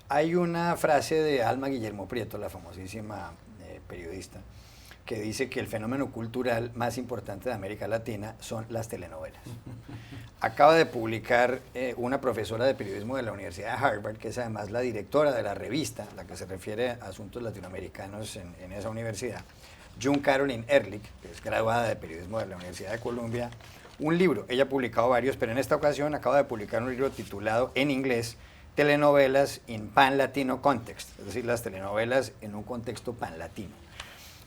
Hay una frase de Alma Guillermo Prieto, la famosísima periodista, que dice que el fenómeno cultural más importante de América Latina son las telenovelas. Acaba de publicar una profesora de periodismo de la Universidad de Harvard, que es además la directora de la revista, la que se refiere a asuntos latinoamericanos en esa universidad, June Carolyn Ehrlich, que es graduada de periodismo de la Universidad de Columbia, un libro. Ella ha publicado varios, pero en esta ocasión acaba de publicar un libro titulado en inglés Telenovelas in Pan-Latino Context, es decir, las telenovelas en un contexto pan-latino.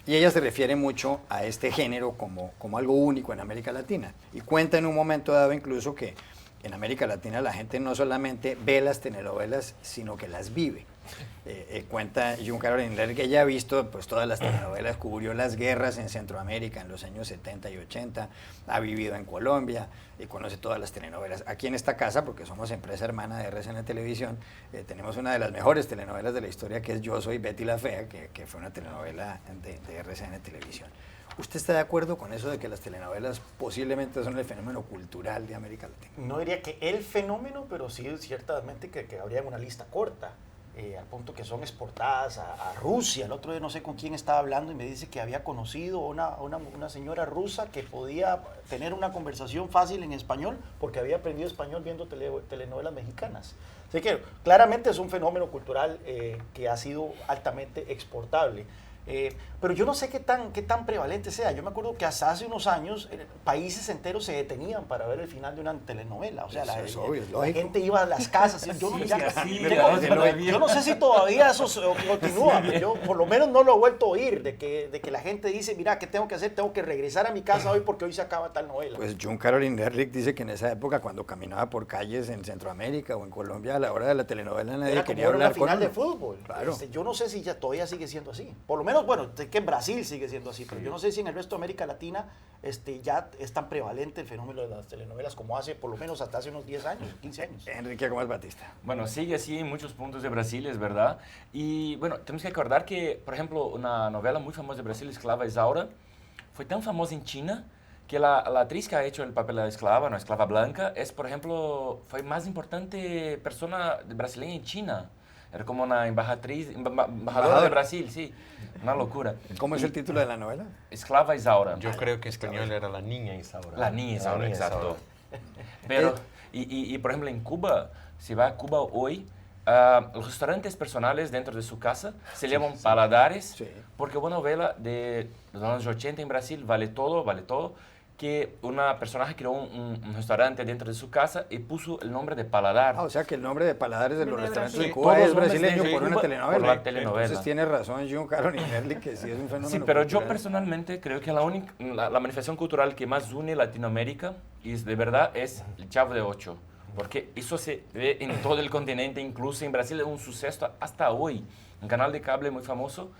Y ella se refiere mucho a este género como algo único en América Latina. Y cuenta en un momento dado incluso que en América Latina la gente no solamente ve las telenovelas, sino que las vive. Cuenta June Carolyn Lerner que ella ha visto pues, todas las telenovelas, cubrió las guerras en Centroamérica en los años 70 y 80, ha vivido en Colombia y conoce todas las telenovelas. Aquí en esta casa, porque somos empresa hermana de RCN Televisión, tenemos una de las mejores telenovelas de la historia que es Yo Soy Betty la Fea, que fue una telenovela de RCN Televisión. ¿Usted está de acuerdo con eso de que las telenovelas posiblemente son el fenómeno cultural de América Latina? No diría que el fenómeno, pero sí ciertamente que habría una lista corta. Al punto que son exportadas a Rusia. El otro día no sé con quién estaba hablando y me dice que había conocido una señora rusa que podía tener una conversación fácil en español porque había aprendido español viendo telenovelas mexicanas. Así que claramente es un fenómeno cultural que ha sido altamente exportable. Pero yo no sé qué tan prevalente sea. Yo me acuerdo que hasta hace unos años países enteros se detenían para ver el final de una telenovela. O sea, la gente iba a las casas. Yo no sé si todavía eso continúa. Pero yo por lo menos no lo he vuelto a oír, de que la gente dice, mira, ¿qué tengo que hacer? Tengo que regresar a mi casa hoy porque hoy se acaba tal novela. Pues June Carolyn Ehrlich dice que en esa época, cuando caminaba por calles en Centroamérica o en Colombia, a la hora de la telenovela nadie quería hablar con una final de fútbol. Claro. Yo no sé si ya todavía sigue siendo así. Por lo menos, bueno, sé que en Brasil sigue siendo así, pero yo no sé si en el resto de América Latina ya es tan prevalente el fenómeno de las telenovelas como hace, por lo menos hasta hace unos 10 años, 15 años. Enrique Gómez Batista. Bueno, sigue así en muchos puntos de Brasil, es verdad. Y bueno, tenemos que recordar que, por ejemplo, una novela muy famosa de Brasil, Esclava Isaura, fue tan famosa en China que la actriz que ha hecho el papel de la esclava, no, esclava blanca, es, por ejemplo, fue más importante persona brasileña en China. Era como una embajadora de Brasil, sí. Una locura. ¿Cómo es el título de la novela? Esclava Isaura. Yo creo que en español era La Niña Isaura. La Niña Isaura, exacto. Pero, por ejemplo, en Cuba, si va a Cuba hoy, los restaurantes personales dentro de su casa se llaman paladares, porque una novela de los años 80 en Brasil vale todo, que una personaje creó un restaurante dentro de su casa y puso el nombre de Paladar. O sea que el nombre de Paladares de los restaurantes de Sí, Cuba es todos brasileño por una Cuba, telenovela. por la telenovela. Entonces tiene razón June Carolyn Ehrlich que sí es un fenómeno Sí, pero cultural. yo personalmente creo que la manifestación cultural que más une Latinoamérica y de verdad es el Chavo de Ocho, porque eso se ve en todo el continente, incluso en Brasil es un suceso hasta hoy. Un canal de cable muy famoso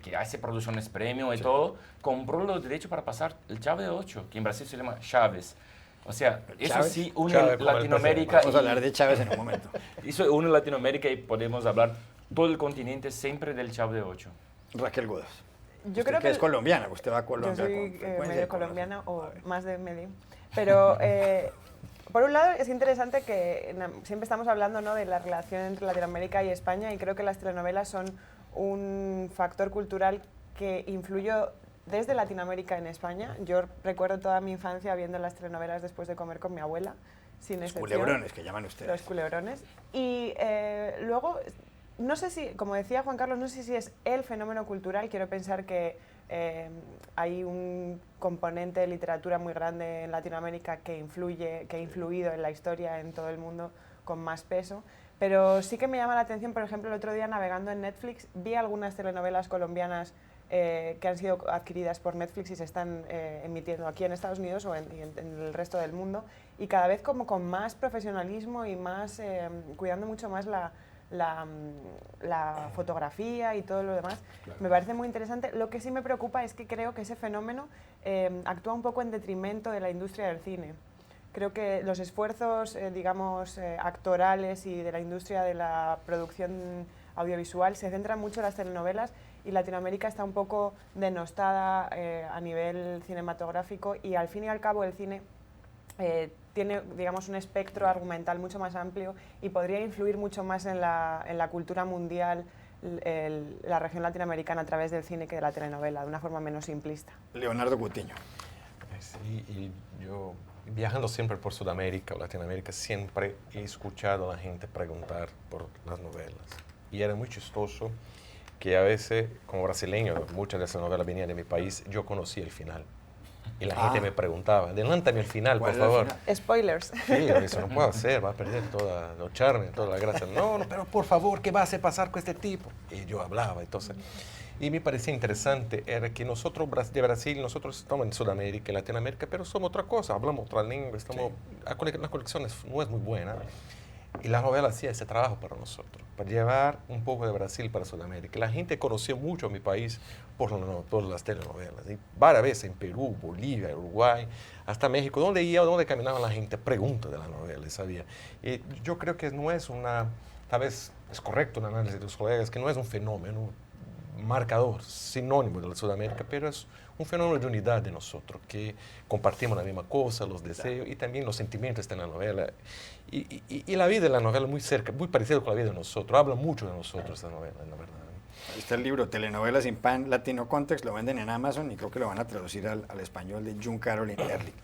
que hace producciones premium y todo, compró los derechos para pasar el Chavo de Ocho, que en Brasil se llama Chaves. O sea, eso Chávez. sí une Chávez, Latinoamérica. Vamos a hablar de Chávez en un momento. Eso une Latinoamérica y podemos hablar todo el continente siempre del Chavo de Ocho. Raquel Godos. Yo creo que es colombiana, usted va a yo Colombia soy con frecuencia. medio colombiana o más de medio. Pero por un lado es interesante que siempre estamos hablando, ¿no?, de la relación entre Latinoamérica y España, y creo que las telenovelas son un factor cultural que influyó desde Latinoamérica en España. Yo recuerdo toda mi infancia viendo las telenovelas después de comer con mi abuela, sin Los excepción. culebrones que llaman ustedes. Los culebrones. Y luego, no sé si, como decía Juan Carlos, no sé si es el fenómeno cultural. Quiero pensar que hay un componente de literatura muy grande en Latinoamérica que ha influido en la historia en todo el mundo con más peso. Pero sí que me llama la atención, por ejemplo, el otro día navegando en Netflix vi algunas telenovelas colombianas que han sido adquiridas por Netflix y se están emitiendo aquí en Estados Unidos o en el resto del mundo, y cada vez como con más profesionalismo y más cuidando mucho más la fotografía y todo lo demás. Claro. Me parece muy interesante. Lo que sí me preocupa es que creo que ese fenómeno actúa un poco en detrimento de la industria del cine. Creo que los esfuerzos, actorales y de la industria de la producción audiovisual se centran mucho en las telenovelas, y Latinoamérica está un poco denostada a nivel cinematográfico, y al fin y al cabo el cine tiene, digamos, un espectro argumental mucho más amplio y podría influir mucho más en la cultura mundial, la región latinoamericana a través del cine que de la telenovela, de una forma menos simplista. Leonardo Gutiño. Sí, y yo viajando siempre por Sudamérica o Latinoamérica, siempre he escuchado a la gente preguntar por las novelas. Y era muy chistoso que a veces, como brasileño, muchas de esas novelas venían de mi país, yo conocía el final. Y la gente me preguntaba, adelántame el final, por favor. Spoilers. Sí, eso no puedo hacer, va a perder toda la charme, toda la gracia. No, pero por favor, ¿qué va a hacer pasar con este tipo? Y yo hablaba, entonces. Y me parecía interesante, era que nosotros de Brasil, nosotros estamos en Sudamérica, en Latinoamérica, pero somos otra cosa, hablamos otra lengua, estamos, la conexión no es muy buena. Y la novela hacía ese trabajo para nosotros, para llevar un poco de Brasil para Sudamérica. La gente conoció mucho a mi país por las telenovelas. Y varias veces en Perú, Bolivia, Uruguay, hasta México, donde iba, donde caminaba la gente, pregunta de la novela, sabía. Y yo creo que no es tal vez es correcto el análisis de los colegas, que no es un fenómeno marcador, sinónimo de la Sudamérica, pero es un fenómeno de unidad de nosotros, que compartimos la misma cosa, los deseos y también los sentimientos están en la novela. Y la vida de la novela muy cerca, muy parecida con la vida de nosotros, habla mucho de nosotros esta novela, la verdad. Ahí está el libro, Telenovelas in Pan Latino Context, lo venden en Amazon y creo que lo van a traducir al español de June Carolyn Ehrlich.